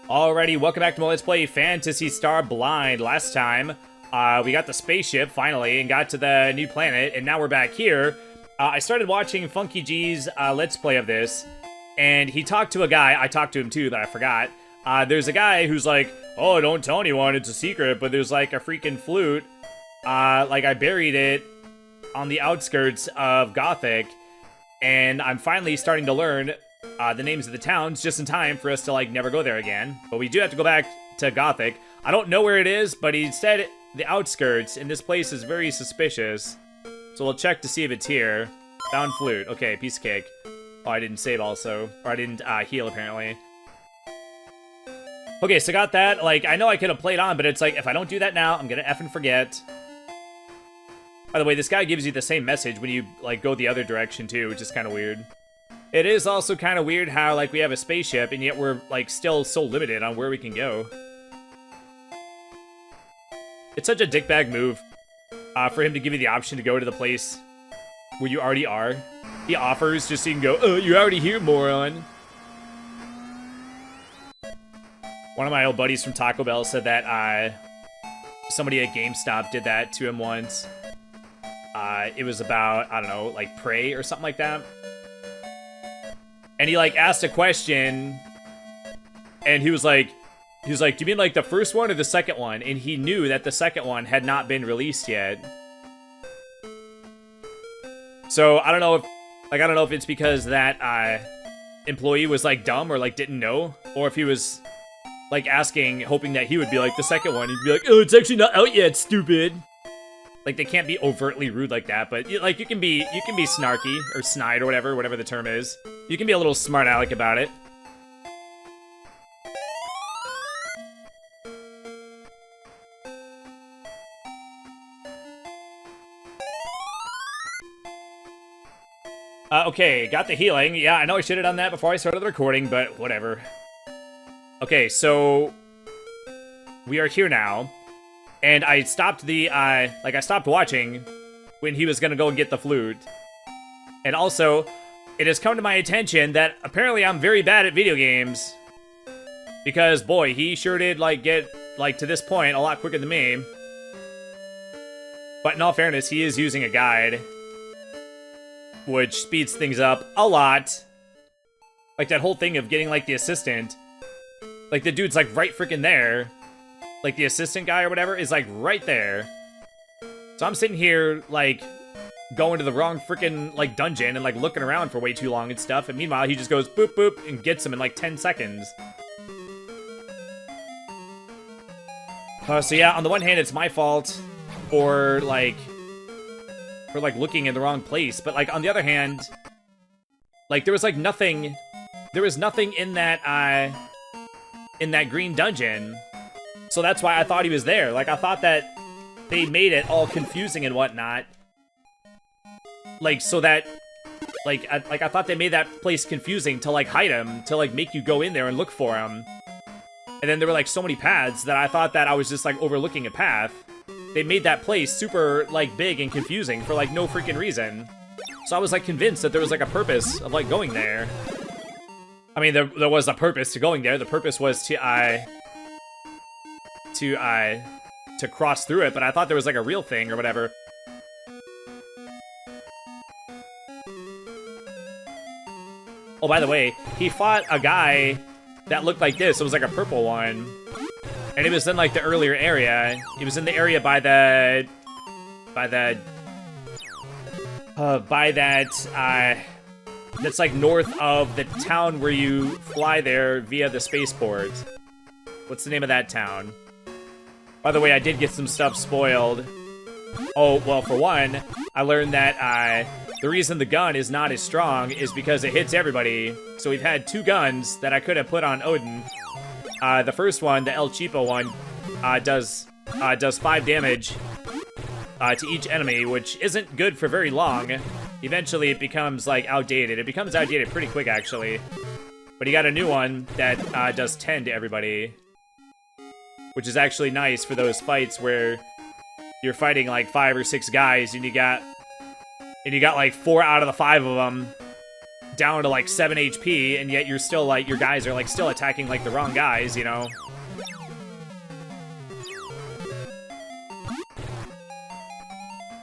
Alrighty, welcome back to my Let's Play Phantasy Star Blind. Last time, we got the spaceship, finally, and got to the new planet, and now we're back here. I started watching Funky G's Let's Play of this, and he talked to a guy. I talked to him too, but I forgot. There's a guy who's like, oh, don't tell anyone, it's a secret, but there's like a freaking flute. Like I buried it on the outskirts of Gothic, and I'm finally starting to learn the names of the towns just in time for us to, like, never go there again. But we do have to go back to Gothic. I don't know where it is, but he said the outskirts, and this place is very suspicious. So we'll check to see if it's here. Found flute. Okay, piece of cake. Oh, I didn't save also. Or I didn't heal, apparently. Okay, so got that. Like, I know I could have played on, but it's like, if I don't do that now, I'm gonna effing forget. By the way, this guy gives you the same message when you, like, go the other direction, too, which is kind of weird. It is also kind of weird how, like, we have a spaceship, and yet we're, like, still so limited on where we can go. It's such a dickbag move for him to give you the option to go to the place where you already are. He offers just so you can go, oh, you're already here, moron. One of my old buddies from Taco Bell said that somebody at GameStop did that to him once. It was about, I don't know, like Prey or something like that. And he, like, asked a question, and he was like, do you mean, like, the first one or the second one? And he knew that the second one had not been released yet. So, I don't know if it's because that, employee was, like, dumb or, like, didn't know, or if he was, like, asking, hoping that he would be, like, the second one. He'd be like, oh, it's actually not out yet, stupid. Like, they can't be overtly rude like that, but, like, you can be snarky, or snide, or whatever the term is. You can be a little smart aleck about it. Okay, got the healing. Yeah, I know I should have done that before I started the recording, but whatever. Okay, so we are here now. And I stopped I stopped watching when he was gonna go and get the flute. And also, it has come to my attention that apparently I'm very bad at video games. Because, boy, he sure did, like, get, like, to this point a lot quicker than me. But in all fairness, he is using a guide, which speeds things up a lot. Like, that whole thing of getting, like, the assistant. Like, the dude's, like, right freaking there. Like, the assistant guy or whatever is, like, right there. So I'm sitting here, like, going to the wrong freaking, like, dungeon and, like, looking around for way too long and stuff. And meanwhile, he just goes boop, boop, and gets him in, like, 10 seconds. So yeah, on the one hand, it's my fault for, like, looking in the wrong place. But, like, on the other hand, like, there was, like, nothing... There was nothing in that green dungeon. So that's why I thought he was there. Like, I thought that they made it all confusing and whatnot. Like, so that... Like, I thought they made that place confusing to, like, hide him. To, like, make you go in there and look for him. And then there were, like, so many paths that I thought that I was just, like, overlooking a path. They made that place super, like, big and confusing for, like, no freaking reason. So I was, like, convinced that there was, like, a purpose of, like, going there. I mean, there was a purpose to going there. The purpose was to cross through it, but I thought there was, like, a real thing or whatever. Oh, by the way, he fought a guy that looked like this. It was, like, a purple one. And it was in, like, the earlier area. It was in the area by that, that's, like, north of the town where you fly there via the spaceport. What's the name of that town? By the way, I did get some stuff spoiled. Oh, well, for one, I learned that the reason the gun is not as strong is because it hits everybody. So we've had two guns that I could have put on Odin. The first one, the El Cheapo one, does 5 damage to each enemy, which isn't good for very long. Eventually, it becomes, like, outdated. It becomes outdated pretty quick, actually. But you got a new one that does 10 to everybody. Which is actually nice for those fights where you're fighting, like, 5 or 6 guys, and you got like 4 out of the 5 of them down to like 7 HP, and yet you're still like, your guys are like still attacking like the wrong guys, you know?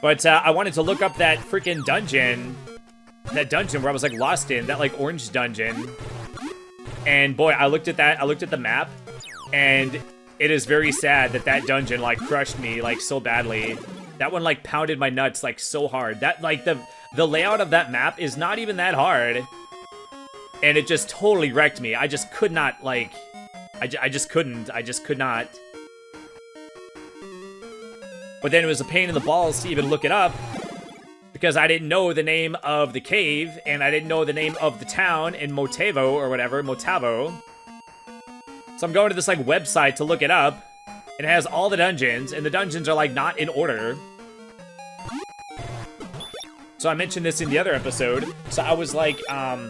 But I wanted to look up that freaking dungeon. That dungeon where I was like lost in, that like orange dungeon. And boy, I looked at that, I looked at the map, and it is very sad that that dungeon like crushed me like so badly. That one like pounded my nuts like so hard. That like the layout of that map is not even that hard. And it just totally wrecked me. I just could not like, I just could not. But then it was a pain in the balls to even look it up, because I didn't know the name of the cave, and I didn't know the name of the town in Motavo or whatever, Motavo. So I'm going to this like website to look it up. It has all the dungeons, and the dungeons are like not in order. So I mentioned this in the other episode. So I was like I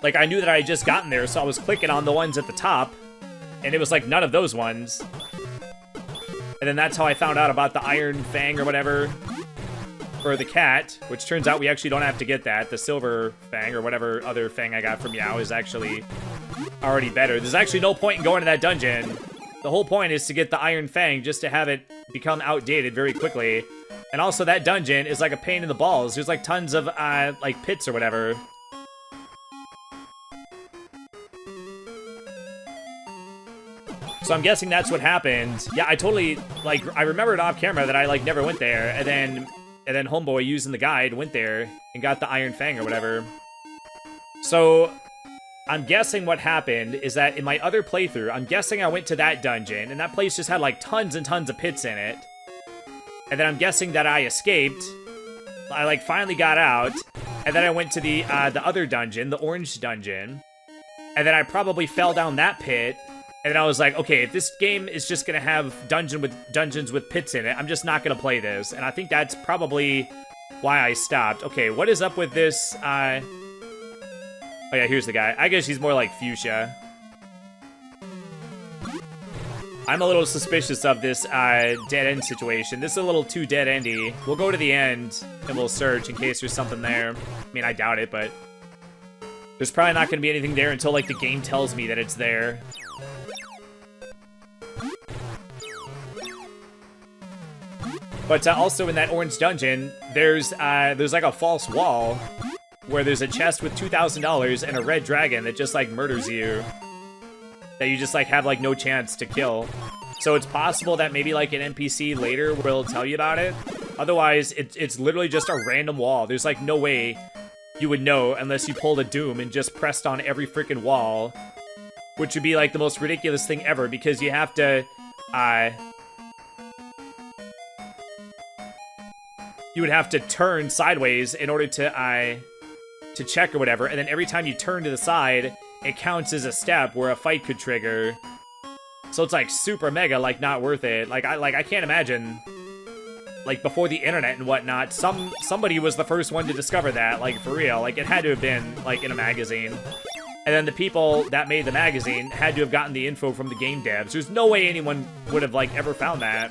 knew that I had just gotten there, so I was clicking on the ones at the top, and it was like none of those ones. And then that's how I found out about the Iron Fang or whatever. For the cat, which turns out we actually don't have to get that. The Silver Fang or whatever other Fang I got from Meow is actually already better. There's actually no point in going to that dungeon. The whole point is to get the Iron Fang just to have it become outdated very quickly. And also that dungeon is like a pain in the balls. There's like tons of like pits or whatever. So I'm guessing that's what happened. Yeah, I totally, like, I remembered off camera that I like never went there, and then Homeboy, using the guide, went there and got the Iron Fang or whatever. So I'm guessing what happened is that in my other playthrough, I'm guessing I went to that dungeon, and that place just had like tons and tons of pits in it. And then I'm guessing that I escaped. I like finally got out, and then I went to the other dungeon, the orange dungeon, and then I probably fell down that pit. And then I was like, okay, if this game is just gonna have dungeons with pits in it, I'm just not gonna play this. And I think that's probably why I stopped. Okay, what is up with this? Oh yeah, here's the guy. I guess he's more like fuchsia. I'm a little suspicious of this dead-end situation. This is a little too dead-endy. We'll go to the end and we'll search in case there's something there. I mean, I doubt it, but there's probably not gonna be anything there until like the game tells me that it's there. But also in that orange dungeon, there's like a false wall where there's a chest with $2,000 and a red dragon that just like murders you. That you just like have like no chance to kill. So it's possible that maybe like an NPC later will tell you about it. Otherwise, it's literally just a random wall. There's like no way you would know unless you pulled a Doom and just pressed on every freaking wall. Which would be like the most ridiculous thing ever, because you have to you would have to turn sideways in order to check or whatever, and then every time you turn to the side, it counts as a step where a fight could trigger. So it's like super mega like not worth it. I can't imagine, like before the internet and whatnot, somebody was the first one to discover that, like for real. Like it had to have been like in a magazine. And then the people that made the magazine had to have gotten the info from the game devs. There's no way anyone would have like ever found that.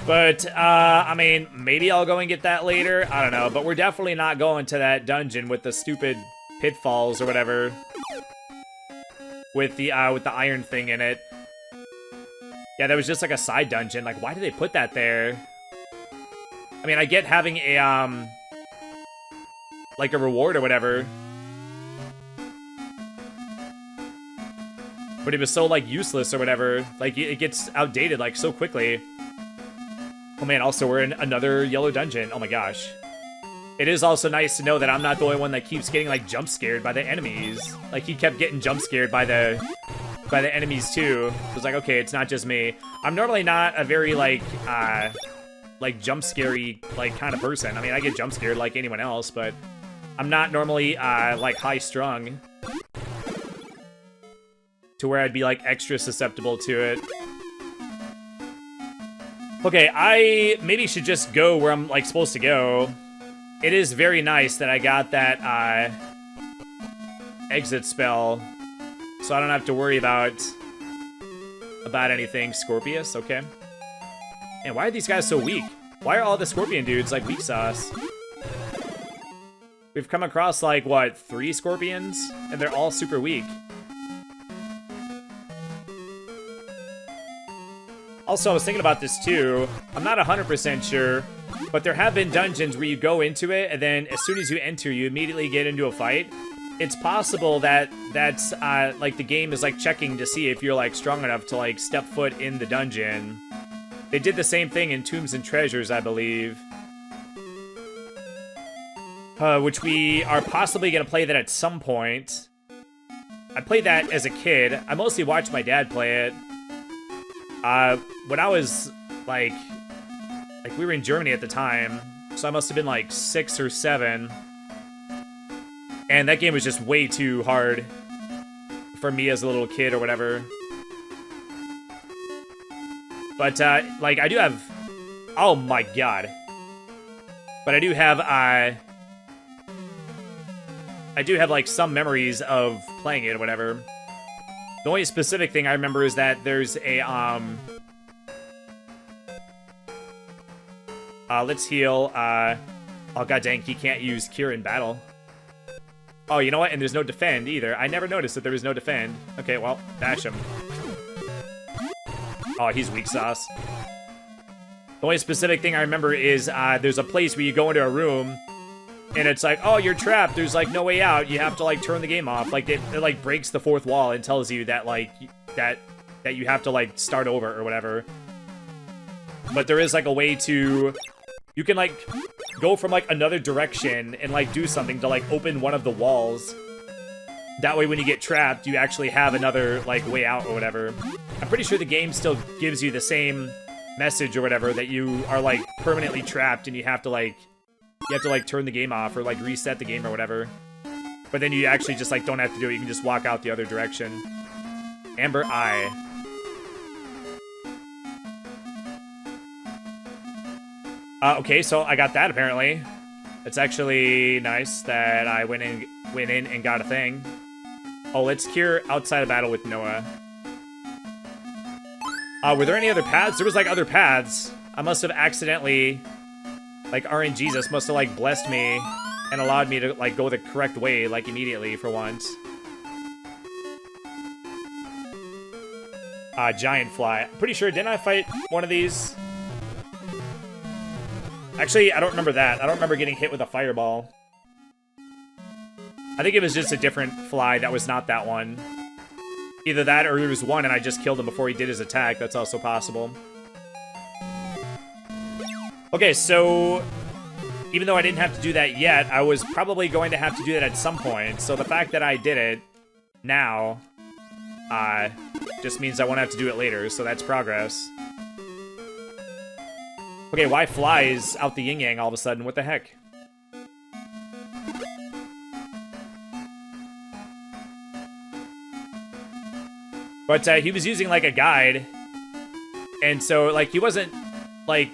But, I mean, maybe I'll go and get that later. I don't know, but we're definitely not going to that dungeon with the stupid pitfalls or whatever. With the iron thing in it. Yeah, that was just like a side dungeon. Like, why did they put that there? I mean, I get having a, like a reward or whatever. But it was so, like, useless or whatever. Like, it gets outdated, like, so quickly. Oh man, also we're in another yellow dungeon. Oh my gosh. It is also nice to know that I'm not the only one that keeps getting like jump scared by the enemies. Like he kept getting jump scared by the enemies too. It was like, okay, it's not just me. I'm normally not a very like jump scary like kind of person. I mean, I get jump scared like anyone else, but I'm not normally like high strung to where I'd be like extra susceptible to it. Okay, I maybe should just go where I'm, like, supposed to go. It is very nice that I got that, exit spell, so I don't have to worry about anything. Scorpius, okay. And why are these guys so weak? Why are all the scorpion dudes, like, weak sauce? We've come across, like, what, 3 scorpions? And they're all super weak. Also, I was thinking about this, too. I'm not 100% sure, but there have been dungeons where you go into it, and then as soon as you enter, you immediately get into a fight. It's possible that that's, like, the game is, like, checking to see if you're, like, strong enough to, like, step foot in the dungeon. They did the same thing in Tombs and Treasures, I believe. Which we are possibly going to play that at some point. I played that as a kid. I mostly watched my dad play it. When I was, like, we were in Germany at the time, so I must have been, like, 6 or 7. And that game was just way too hard for me as a little kid or whatever. But, like, I do have... Oh, my God. But I do have, like, some memories of playing it or whatever. The only specific thing I remember is that there's a, let's heal, oh, god dang, he can't use Cure in battle. Oh, you know what? And there's no defend either. I never noticed that there was no defend. Okay, well, bash him. Oh, he's weak sauce. The only specific thing I remember is, there's a place where you go into a room, and it's like, oh, you're trapped. There's, like, no way out. You have to, like, turn the game off. Like, it like, breaks the fourth wall and tells you that, like, that you have to, like, start over or whatever. But there is, like, a way to... You can, like, go from, like, another direction and, like, do something to, like, open one of the walls. That way, when you get trapped, you actually have another, like, way out or whatever. I'm pretty sure the game still gives you the same message or whatever, that you are, like, permanently trapped and you have to, like, turn the game off or, like, reset the game or whatever. But then you actually just, like, don't have to do it. You can just walk out the other direction. Amber Eye. Okay, so I got that, apparently. It's actually nice that I went in and got a thing. Oh, let's cure outside of battle with Noah. Were there any other paths? There was, like, other paths. I must have accidentally... Like, RNGesus must have, like, blessed me and allowed me to, like, go the correct way, like, immediately for once. Giant Fly. I'm pretty sure, didn't I fight one of these? Actually, I don't remember that. I don't remember getting hit with a fireball. I think it was just a different fly that was not that one. Either that or there was one and I just killed him before he did his attack. That's also possible. Okay, so even though I didn't have to do that yet, I was probably going to have to do that at some point. So the fact that I did it now just means I won't have to do it later, so that's progress. Okay, why flies out the yin-yang all of a sudden? What the heck? But he was using, like, a guide. And so, like, he wasn't, like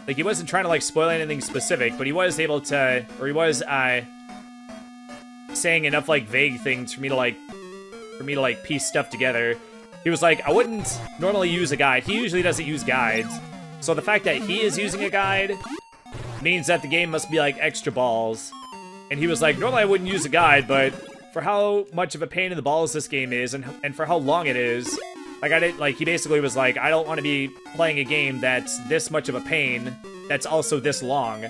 he wasn't trying to, like, spoil anything specific, but he was able to, or he was, saying enough, like, vague things for me to, like, piece stuff together. He was like, I wouldn't normally use a guide. He usually doesn't use guides. So the fact that he is using a guide means that the game must be, like, extra balls. And he was like, normally I wouldn't use a guide, but for how much of a pain in the balls this game is, and for how long it is, like, he basically was like, I don't want to be playing a game that's this much of a pain, that's also this long.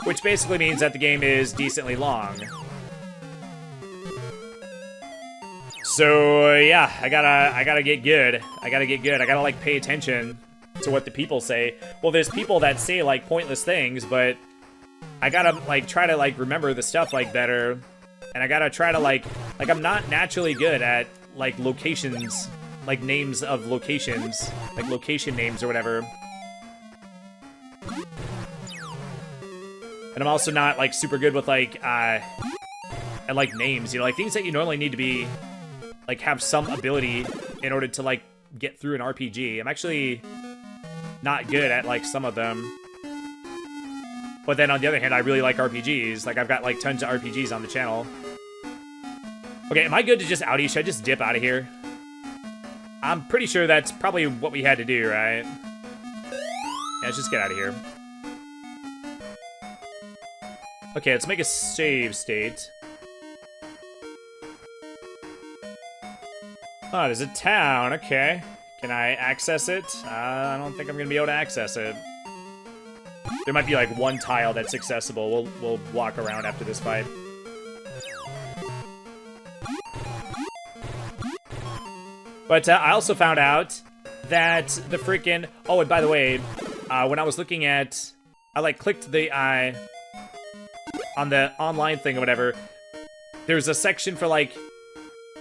Which basically means that the game is decently long. So, yeah, I gotta get good. I gotta, like, pay attention to what the people say. Well, there's people that say, like, pointless things, but I gotta, like, try to, like, remember the stuff, like, better. And I gotta try to, like, I'm not naturally good at, like, locations, like, names of locations, like, location names or whatever. And I'm also not, like, super good with, like, at, like, names, you know, like, things that you normally need to be, like, have some ability in order to, like, get through an RPG. I'm actually not good at, like, some of them. But then on the other hand, I really like RPGs. Like, I've got, like, tons of RPGs on the channel. Okay, am I good to just outie? Should I just dip out of here? I'm pretty sure that's probably what we had to do, right? Yeah, let's just get out of here. Okay, let's make a save state. Oh, there's a town. Okay. Can I access it? I don't think I'm gonna be able to access it. There might be like one tile that's accessible. We'll walk around after this fight. But I also found out that the freaking... Oh, and by the way, when I was looking at... I like clicked the on the online thing or whatever. There's a section for like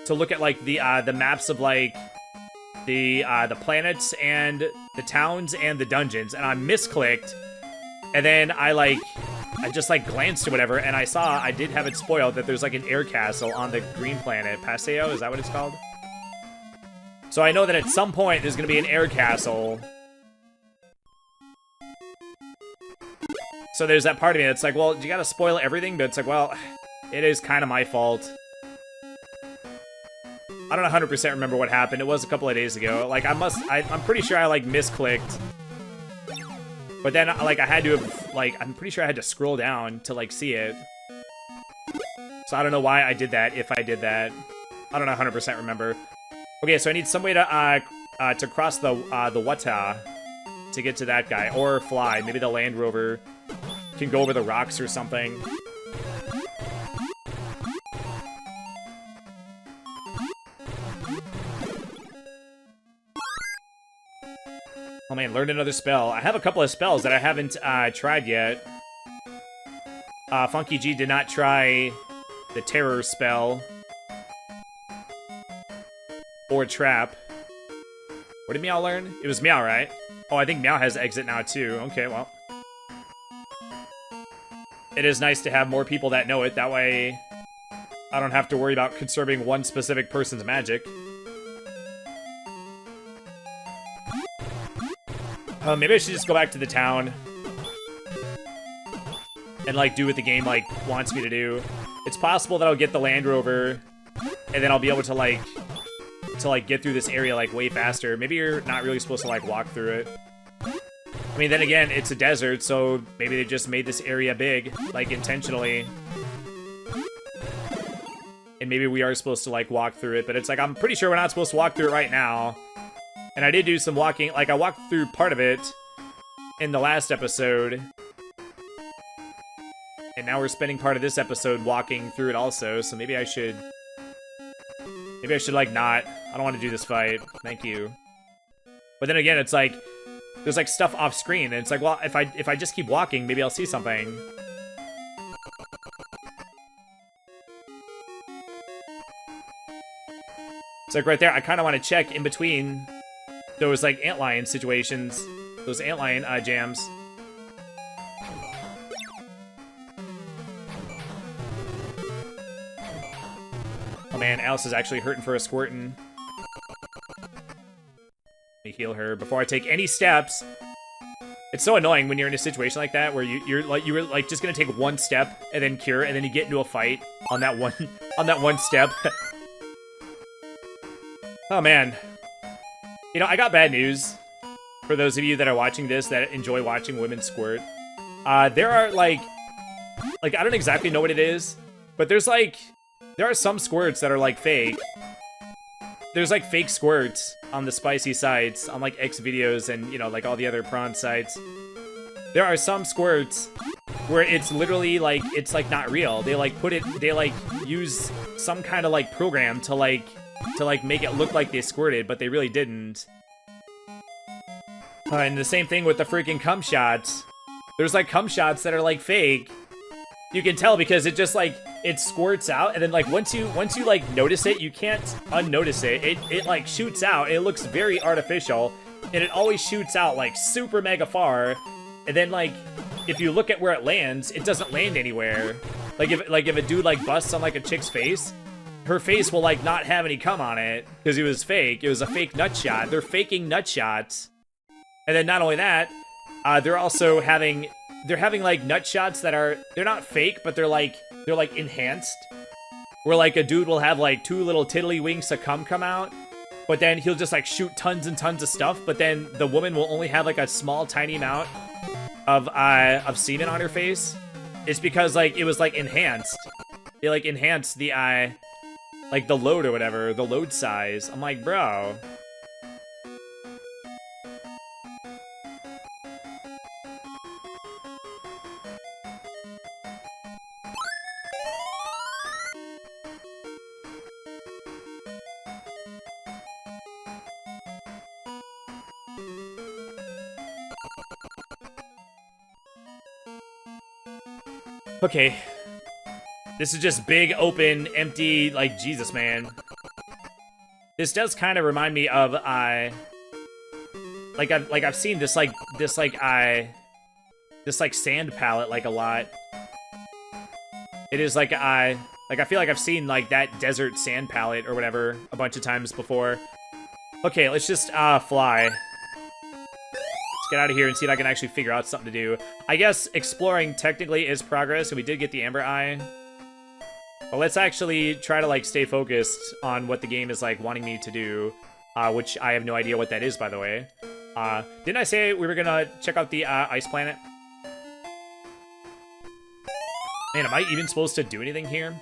to look at like the maps of like the planets and the towns and the dungeons, and I misclicked, and then I just like glanced or whatever, and I saw I did have it spoiled that there's like an air castle on the green planet. Paseo, is that what it's called? So I know that at some point there's gonna be an air castle. So there's that part of me that's like, well, you gotta spoil everything, but it's like, well, it is kind of my fault. I don't 100% remember what happened. It was a couple of days ago. Like, I'm pretty sure I, like, misclicked. But then, like, I had to have, like, I'm pretty sure I had to scroll down to, like, see it. So I don't know why I did that, if I did that. I don't 100% remember. Okay, so I need some way to cross the Wata to get to that guy. Or fly. Maybe the Land Rover can go over the rocks or something. Oh man, learn another spell. I have a couple of spells that I haven't tried yet. Funky G did not try the Terror spell. Or Trap. What did Meow learn? It was Meow, right? Oh, I think Meow has Exit now too. Okay, well. It is nice to have more people that know it. That way, I don't have to worry about conserving one specific person's magic. Maybe I should just go back to the town and, like, do what the game, like, wants me to do. It's possible that I'll get the Land Rover, and then I'll be able to, like, get through this area, like, way faster. Maybe you're not really supposed to, like, walk through it. I mean, then again, it's a desert, so maybe they just made this area big, like, intentionally. And maybe we are supposed to, like, walk through it, but it's like, I'm pretty sure we're not supposed to walk through it right now. And I did do some walking, like, I walked through part of it in the last episode. And now we're spending part of this episode walking through it also, so maybe I should, like, not. I don't want to do this fight. Thank you. But then again, it's like, there's, like, stuff off screen, and it's like, well, if I just keep walking, maybe I'll see something. It's like right there, I kind of want to check in between those, like, antlion situations, those antlion jams. Oh man, Alice is actually hurting for a squirtin'. Let me heal her before I take any steps. It's so annoying when you're in a situation like that where you were like just gonna take one step and then cure, and then you get into a fight on that one step. Oh man. You know, I got bad news for those of you that are watching this that enjoy watching women squirt. There are like I don't exactly know what it is, but there are some squirts that are like fake. There's like fake squirts on the spicy sites, on like X videos and, you know, like all the other prawn sites. There are some squirts where it's literally like, it's like not real. They like use some kind of like program to like make it look like they squirted, but they really didn't. And the same thing with the freaking cum shots. There's like cum shots that are like fake. You can tell because it just like, it squirts out, and then like once you like notice it, you can't unnotice it. It like shoots out. It looks very artificial, and it always shoots out like super mega far. And then like if you look at where it lands, it doesn't land anywhere. Like if a dude like busts on like a chick's face, her face will like not have any cum on it because it was fake. It was a fake nut shot. They're faking nut shots. And then not only that, they're having like nut shots that they're not fake, but they're like enhanced. Where like a dude will have like two little tiddly winks of cum come out. but then he'll just like shoot tons and tons of stuff, but then the woman will only have like a small tiny amount of semen on her face. It's because like it was like enhanced. They like enhanced the like the load or whatever, the load size. I'm like, bro. Okay. This is just big, open, empty, like, Jesus, man. This does kind of remind me of, I've seen this sand palette, like, a lot. It is, like, I feel like I've seen, like, that desert sand palette or whatever a bunch of times before. Okay, let's just, fly. Let's get out of here and see if I can actually figure out something to do. I guess exploring technically is progress, and we did get the Amber Eye. But let's actually try to, like, stay focused on what the game is, like, wanting me to do, which I have no idea what that is, by the way. Didn't I say we were gonna check out the, ice planet? Man, am I even supposed to do anything here?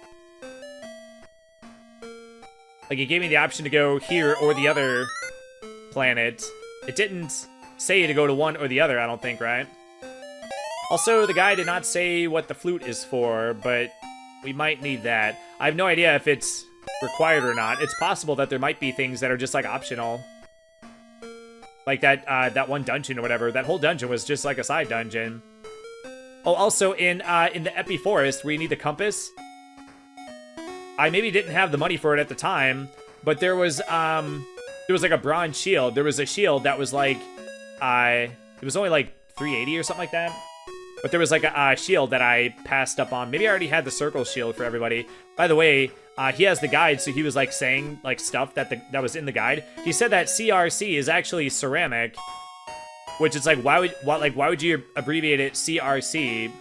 Like, it gave me the option to go here or the other planet. It didn't say to go to one or the other, I don't think, right? Also, the guy did not say what the flute is for, but we might need that. I have no idea if it's required or not. It's possible that there might be things that are just, like, optional. Like that, that one dungeon or whatever. That whole dungeon was just, like, a side dungeon. Oh, also, in the Epi Forest, where you need the compass, I maybe didn't have the money for it at the time, but there was like, a bronze shield. There was a shield that was, like, it was only, like, 380 or something like that. But there was, like, a shield that I passed up on. Maybe I already had the circle shield for everybody. By the way, he has the guide, so he was, like, saying, like, stuff that was in the guide. He said that CRC is actually ceramic, which is, like, why would you abbreviate it CRC?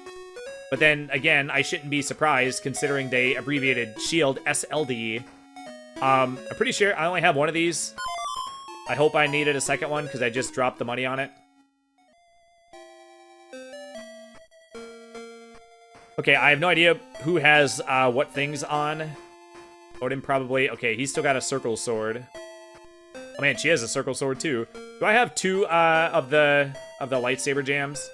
But then, again, I shouldn't be surprised, considering they abbreviated shield SLD. I'm pretty sure I only have one of these. I hope I needed a second one, because I just dropped the money on it. Okay, I have no idea who has what things on. Odin probably. Okay, he's still got a circle sword. Oh man, she has a circle sword too. Do I have two of the lightsaber jams?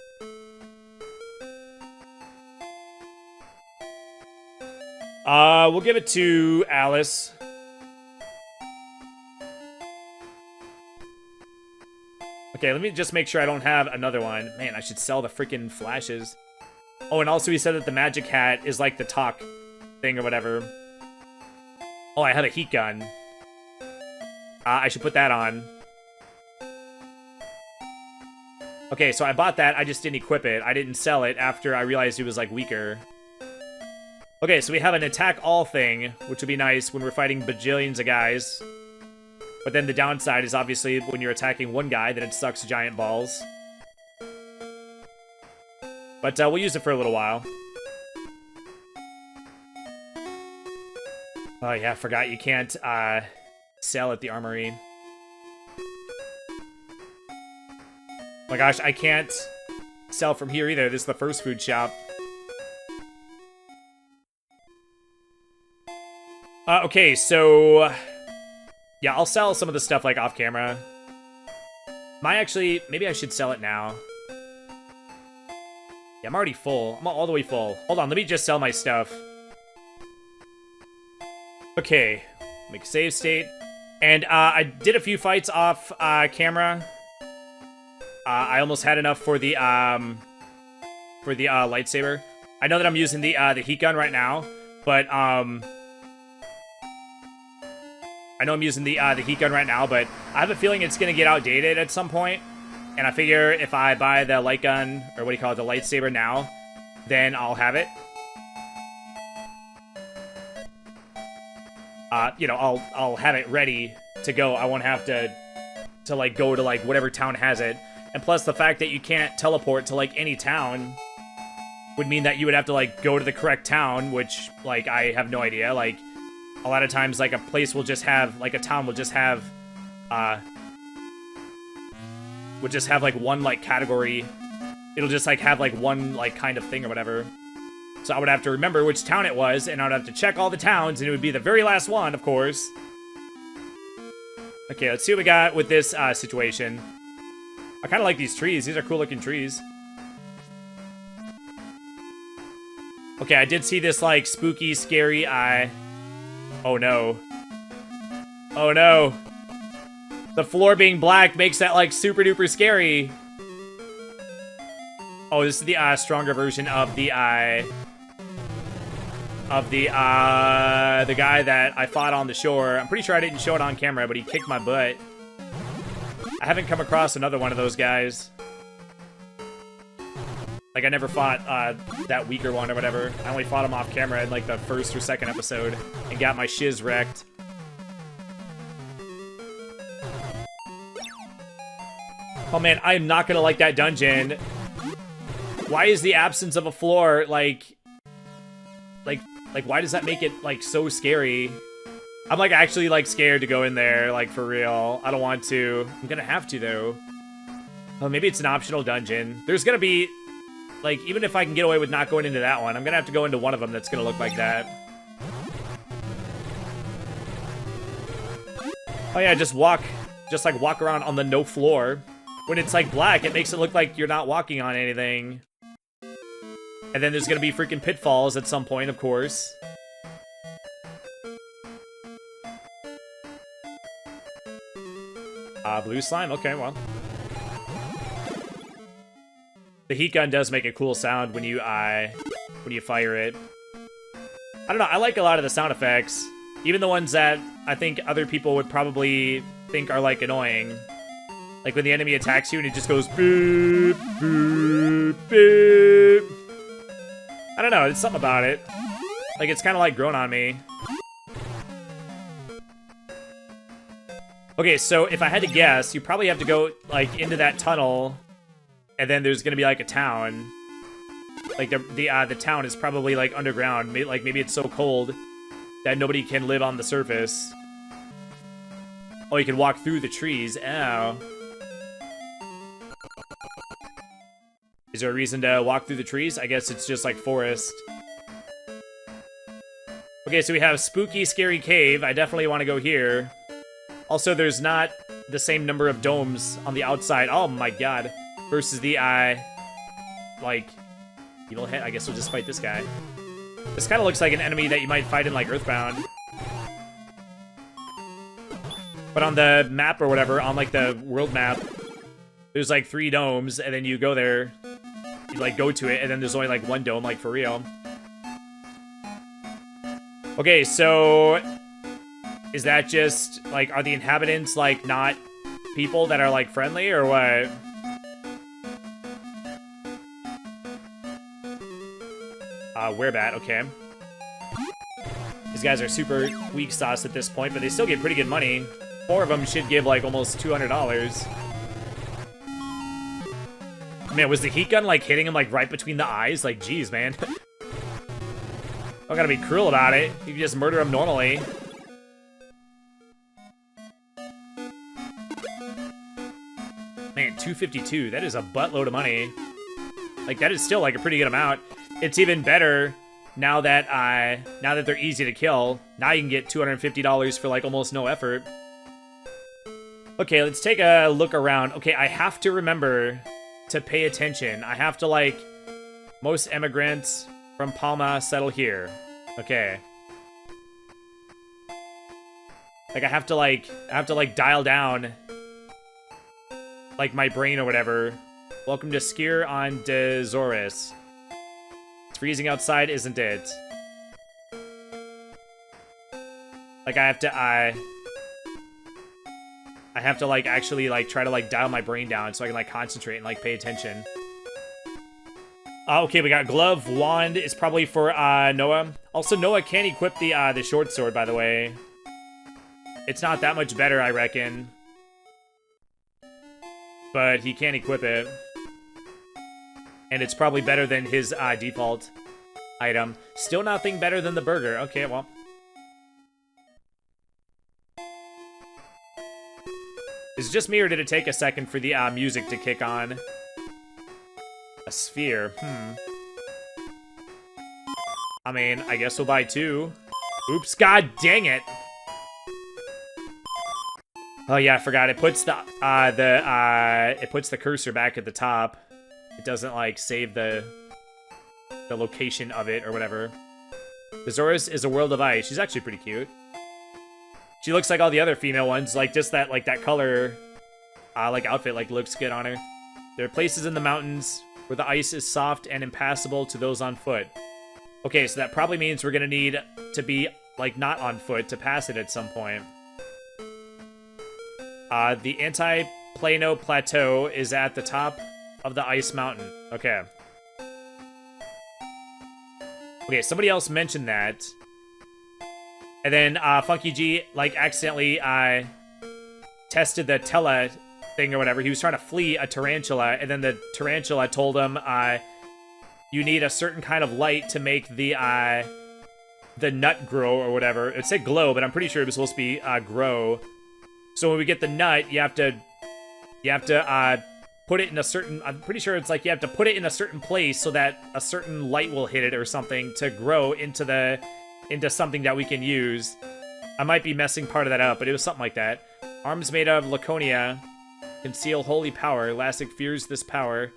We'll give it to Alice. Okay, let me just make sure I don't have another one. Man, I should sell the freaking flashes. Oh, and also he said that the magic hat is like the talk thing or whatever. Oh, I have a heat gun. I should put that on. Okay, so I bought that. I just didn't equip it. I didn't sell it after I realized it was, like, weaker. Okay, so we have an attack all thing, which would be nice when we're fighting bajillions of guys. But then the downside is obviously when you're attacking one guy, then it sucks giant balls. But we'll use it for a little while. Oh yeah, I forgot you can't sell at the armory. Oh my gosh, I can't sell from here either. This is the first food shop. Okay, so yeah, I'll sell some of the stuff like off camera. Maybe I should sell it now. Yeah, I'm already full. I'm all the way full. Hold on, let me just sell my stuff. Okay, make a save state. And I did a few fights off camera. I almost had enough for the lightsaber. I know that I'm using the heat gun right now, but I know I'm using the heat gun right now, but I have a feeling it's gonna get outdated at some point. And I figure if I buy the light gun, or what do you call it, the lightsaber now, then I'll have it. You know, I'll have it ready to go. I won't have to like go to like whatever town has it. And plus the fact that you can't teleport to like any town would mean that you would have to like go to the correct town, which like I have no idea. Like a lot of times like a place will just have, like a town will just have would just have like one like category. It'll just like have like one like kind of thing or whatever. So I would have to remember which town it was, and I would have to check all the towns, and it would be the very last one, of course. Okay, let's see what we got with this situation. I kind of like these trees. These are cool looking trees. Okay, I did see this like spooky, scary eye. Oh no. Oh no. The floor being black makes that like super duper scary. Oh, this is the stronger version of the guy that I fought on the shore. I'm pretty sure I didn't show it on camera, but he kicked my butt. I haven't come across another one of those guys. Like, I never fought that weaker one or whatever. I only fought him off camera in like the first or second episode and got my shiz wrecked. Oh man, I am not gonna like that dungeon. Why is the absence of a floor like why does that make it like so scary? I'm like actually like scared to go in there, like for real. I don't want to. I'm gonna have to though. Oh, maybe it's an optional dungeon. There's gonna be like, even if I can get away with not going into that one, I'm gonna have to go into one of them that's gonna look like that. Oh yeah, just walk around on the no floor. When it's like black, it makes it look like you're not walking on anything. And then there's gonna be freaking pitfalls at some point, of course. Blue slime? Okay, well. The heat gun does make a cool sound when you fire it. I don't know, I like a lot of the sound effects. Even the ones that I think other people would probably think are, like, annoying. Like when the enemy attacks you and it just goes boop, boop, boop. I don't know, it's something about it. Like, it's kind of like grown on me. Okay, so if I had to guess, you probably have to go, like, into that tunnel, and then there's gonna be, like, a town. Like, the town is probably, like, underground. Maybe it's so cold that nobody can live on the surface. Oh, you can walk through the trees. Ow. Is there a reason to walk through the trees? I guess it's just like forest. Okay, so we have spooky, scary cave. I definitely want to go here. Also, there's not the same number of domes on the outside. Oh my god. Versus the, like, evil head. I guess we'll just fight this guy. This kind of looks like an enemy that you might fight in, like, Earthbound. But on the map or whatever, on, like, the world map, there's, like, 3 domes, and then you go there. You, like, go to it, and then there's only, like, 1 dome, like, for real. Okay, so... is that just, like, are the inhabitants, like, not people that are, like, friendly, or what? Werebat, okay. These guys are super weak sauce at this point, but they still get pretty good money. 4 of them should give, like, almost $200. Man, was the heat gun, like, hitting him, like, right between the eyes? Like, geez, man. I'm gonna be cruel about it. You can just murder him normally. Man, $252. That is a buttload of money. Like, that is still, like, a pretty good amount. It's even better now that they're easy to kill. Now you can get $250 for, like, almost no effort. Okay, let's take a look around. Okay, I have to remember to pay attention. I have to, like, most immigrants from Palma settle here. Okay. Like, I have to, like, dial down, like, my brain or whatever. Welcome to Skier on Dezoris. It's freezing outside, isn't it? Like, I have to, like, actually, like, try to, like, dial my brain down so I can, like, concentrate and, like, pay attention. Okay, we got glove. Wand is probably for, Noah. Also, Noah can't equip the short sword, by the way. It's not that much better, I reckon. But he can't equip it. And it's probably better than his, default item. Still nothing better than the burger. Okay, well. Is it just me, or did it take a second for the music to kick on? A sphere. I mean, I guess we'll buy 2. Oops, god dang it. Oh yeah, I forgot. It puts the cursor back at the top. It doesn't like save the location of it or whatever. Bezoris is a world of ice. She's actually pretty cute. She looks like all the other female ones, like just that color like outfit like looks good on her. There are places in the mountains where the ice is soft and impassable to those on foot. Okay, so that probably means we're gonna need to be like not on foot to pass it at some point. The anti-plano plateau is at the top of the ice mountain. Okay. Okay, somebody else mentioned that. And then Funky G like accidentally tested the tele thing or whatever. He was trying to flee a tarantula, and then the tarantula told him you need a certain kind of light to make the nut grow or whatever. It said glow, but I'm pretty sure it was supposed to be grow. So when we get the nut, you have to put it in a certain, I'm pretty sure it's like you have to put it in a certain place so that a certain light will hit it or something to grow into something that we can use. I might be messing part of that up, but it was something like that. Arms made of Laconia conceal holy power. Lassic fears this power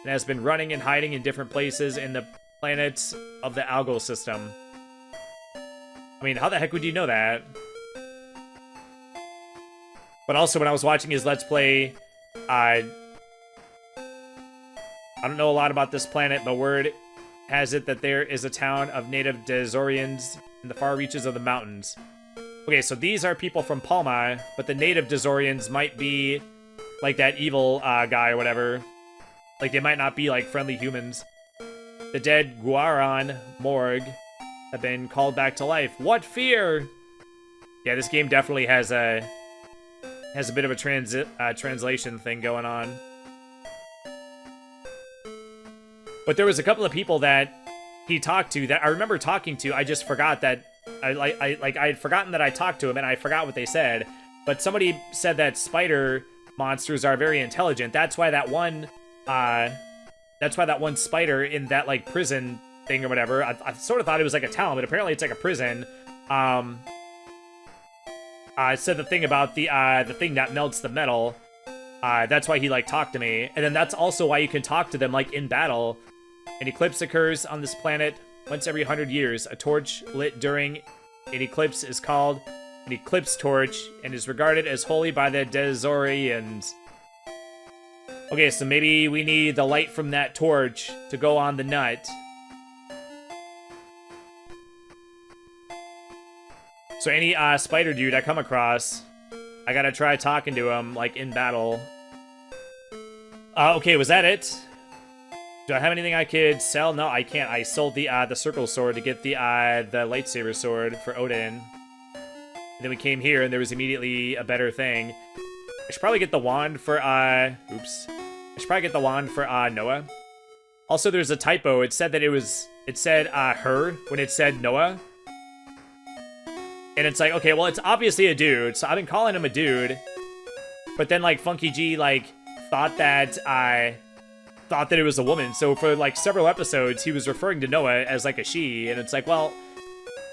and has been running and hiding in different places in the planets of the Algol system. I mean, how the heck would you know that? But also, when I was watching his Let's Play, I don't know a lot about this planet, but word has it that there is a town of native Dezorians in the far reaches of the mountains. Okay, so these are people from Palma, but the native Dezorians might be like that evil guy or whatever. Like, they might not be like friendly humans. The dead Guaran morgue have been called back to life. What fear? Yeah, this game definitely has a bit of a translation thing going on. But there was a couple of people that he talked to that I remember talking to. I just forgot that I had forgotten that I talked to him, and I forgot what they said. But somebody said that spider monsters are very intelligent. That's why that one spider in that like prison thing or whatever. I sort of thought it was like a town, but apparently it's like a prison. Said the thing about the thing that melts the metal. That's why he like talked to me, and then that's also why you can talk to them like in battle. An eclipse occurs on this planet once every 100 years. A torch lit during an eclipse is called an eclipse torch and is regarded as holy by the Dezorians. Okay, so maybe we need the light from that torch to go on the nut. So any spider dude I come across, I gotta try talking to him, like, in battle. Okay, was that it? Do I have anything I could sell? No, I can't. I sold the circle sword to get the lightsaber sword for Odin. And then we came here, and there was immediately a better thing. I should probably get the wand for, oops. I should probably get the wand for, Noah. Also, there's a typo. It said that it said, her, when it said Noah. And it's like, okay, well, it's obviously a dude, so I've been calling him a dude. But then, like, Funky G, like, thought that it was a woman. So for, like, several episodes, he was referring to Noah as, like, a she. And it's like, well,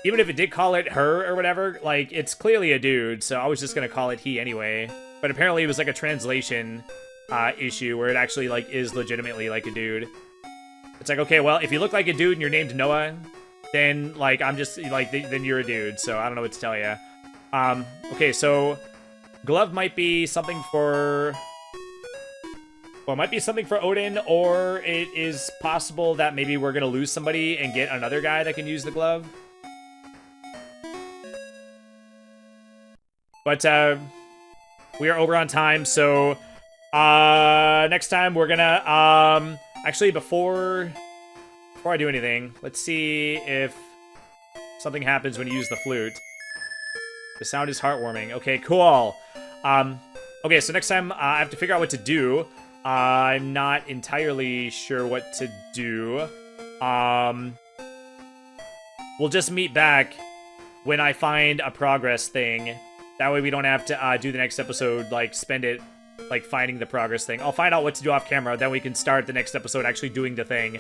even if it did call it her or whatever, like, it's clearly a dude. So I was just gonna call it he anyway. But apparently it was, like, a translation issue where it actually, like, is legitimately, like, a dude. It's like, okay, well, if you look like a dude and you're named Noah, then, like, I'm just, like, then you're a dude, so I don't know what to tell you. Okay, so glove might be something for... Well, it might be something for Odin, or it is possible that maybe we're gonna lose somebody and get another guy that can use the glove. But, we are over on time, so, next time we're gonna, actually, before I do anything, let's see if something happens when you use the flute. The sound is heartwarming. Okay, cool. Okay, so next time I have to figure out what to do. I'm not entirely sure what to do. We'll just meet back when I find a progress thing That way we don't have to do the next episode, like, spend it, like, finding the progress thing. I'll find out what to do off camera, then we can start the next episode actually doing the thing.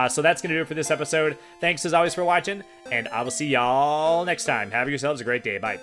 So that's going to do it for this episode. Thanks, as always, for watching, and I will see y'all next time. Have yourselves a great day. Bye.